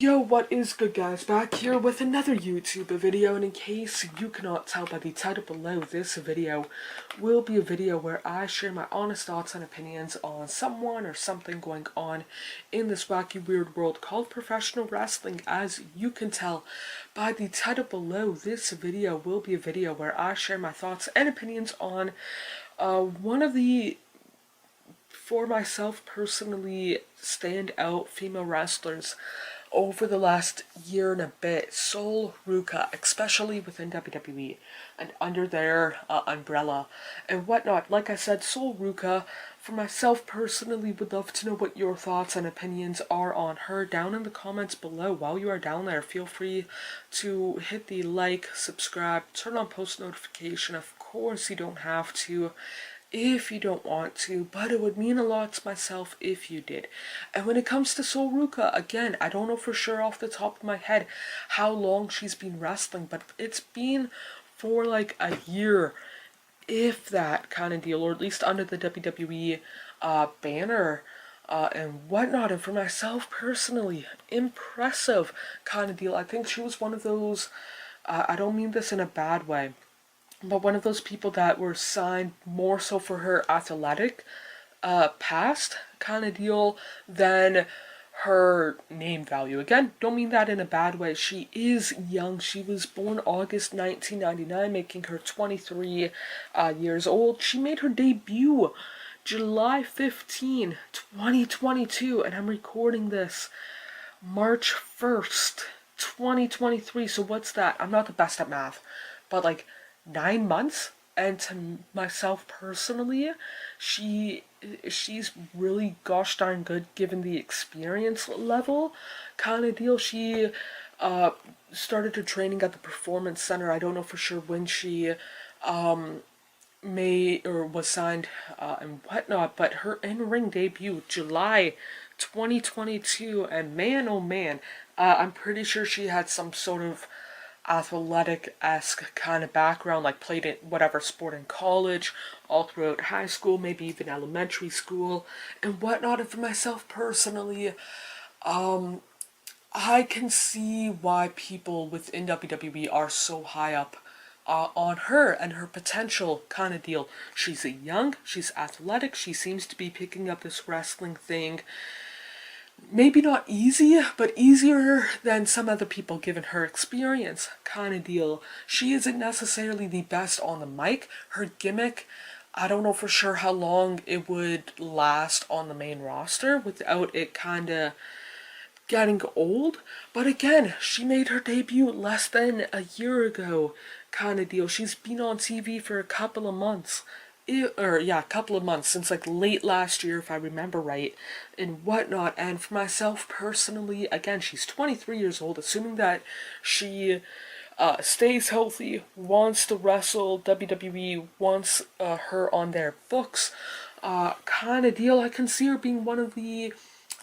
Yo, what is good guys? Back here with another YouTube video, and in case you cannot tell by the title below, this video will be a video where I share my honest thoughts and opinions on someone or something going on in this wacky weird world called professional wrestling. As you can tell by the title below, this video will be a video where I share my thoughts and opinions on one of the, for myself personally, standout female wrestlers over the last year and a bit, Ruca, especially within WWE and under their umbrella and whatnot. Like I said, Ruca, for myself personally, would love to know what your thoughts and opinions are on her down in the comments below. While you are down there, feel free to hit the like, subscribe, turn on post notification. Of course, you don't have to if you don't want to, but it would mean a lot to myself if you did. And when it comes to Ruca, again, I don't know for sure off the top of my head how long she's been wrestling, but it's been for like a year, if that kind of deal, or at least under the WWE banner and whatnot. And for myself personally, impressive kind of deal. I think she was one of those, I don't mean this in a bad way, but one of those people that were signed more so for her athletic past kind of deal than her name value. Again, don't mean that in a bad way. She is young. She was born August 1999, making her 23 years old. She made her debut July 15, 2022, and I'm recording this March 1st, 2023. So what's that? I'm not the best at math, but like 9 months. And to myself personally, she's really gosh darn good given the experience level kind of deal. She started her training at the Performance Center. I don't know for sure when she made or was signed and whatnot, but her in-ring debut July 2022, and man oh man, I'm pretty sure she had some sort of athletic-esque kind of background, like played in whatever sport in college, all throughout high school, maybe even elementary school, and whatnot. And for myself personally, I can see why people within WWE are so high up on her and her potential kind of deal. She's young, she's athletic, she seems to be picking up this wrestling thing. Maybe not easy, but easier than some other people given her experience kind of deal. She isn't necessarily the best on the mic. Her gimmick, I don't know for sure how long it would last on the main roster without it kind of getting old. But again, she made her debut less than a year ago kind of deal. She's been on TV for a couple of months. A couple of months, since like late last year if I remember right, and whatnot. And for myself personally, again, she's 23 years old, assuming that she stays healthy, wants to wrestle, WWE wants her on their books kind of deal. I can see her being one of the,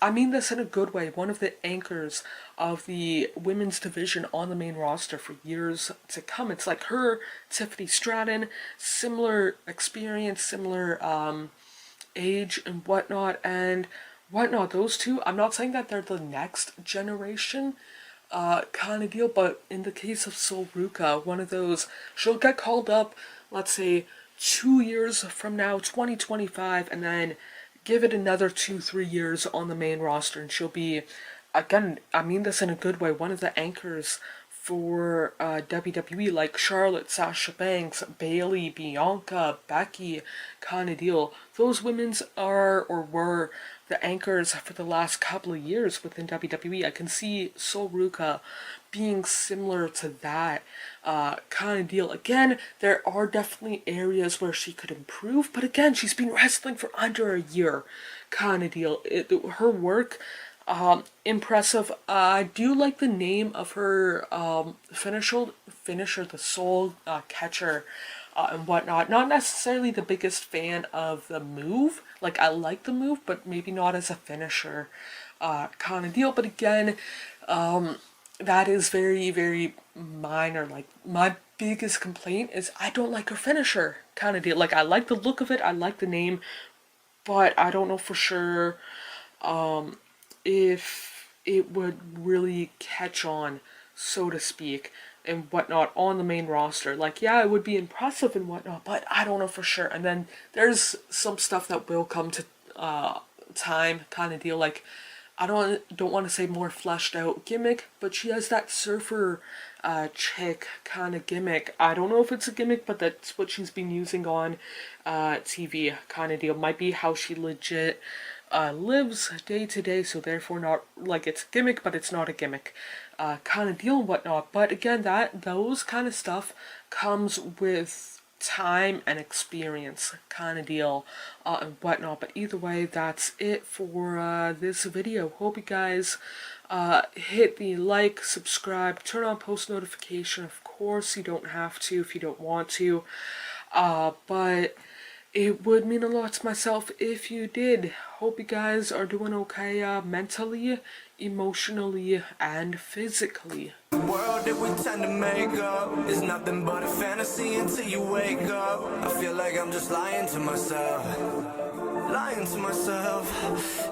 I mean this in a good way, one of the anchors of the women's division on the main roster for years to come. It's like her, Tiffany Stratton, similar experience, similar age and whatnot. Those two, I'm not saying that they're the next generation kind of deal, but in the case of Ruca, one of those, she'll get called up, let's say, 2 years from now, 2025, and then give it another 2-3 years on the main roster, and she'll be, again, I mean this in a good way, one of the anchors for WWE, like Charlotte, Sasha Banks, Bayley, Bianca, Becky kind of deal. Those women's are or were the anchors for the last couple of years within WWE. I can see Ruca being similar to that kind of deal. Again, there are definitely areas where she could improve, but again, she's been wrestling for under a year kind of deal. Her work, impressive. I do like the name of her finisher, the soul catcher and whatnot. Not necessarily the biggest fan of the move. Like, I like the move, but maybe not as a finisher kind of deal. But again, that is very, very minor. Like, my biggest complaint is I don't like her finisher kind of deal. Like, I like the look of it, I like the name, but I don't know for sure if it would really catch on, so to speak, and whatnot on the main roster. Like, yeah, it would be impressive and whatnot, but I don't know for sure. And then there's some stuff that will come to time kind of deal. Like, I don't want to say more fleshed out gimmick, but she has that surfer chick kind of gimmick. I don't know if it's a gimmick, but that's what she's been using on TV kind of deal. Might be how she legit lives day to day, so therefore not like it's a gimmick, but it's not a gimmick kind of deal and whatnot. But again, those kind of stuff comes with time and experience kind of deal and whatnot. But either way, that's it for this video. Hope you guys hit the like, subscribe, turn on post notification. Of course, you don't have to if you don't want to, but it would mean a lot to myself if you did. Hope you guys are doing okay mentally, emotionally, and physically. The world that we tend to make up is nothing but a fantasy until you wake up. I feel like I'm just lying to myself,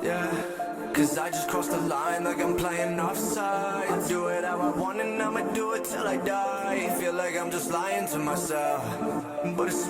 yeah. Cause I just crossed the line like I'm playing offside. Do it how I want and I'ma do it till I die. Feel like I'm just lying to myself, but it's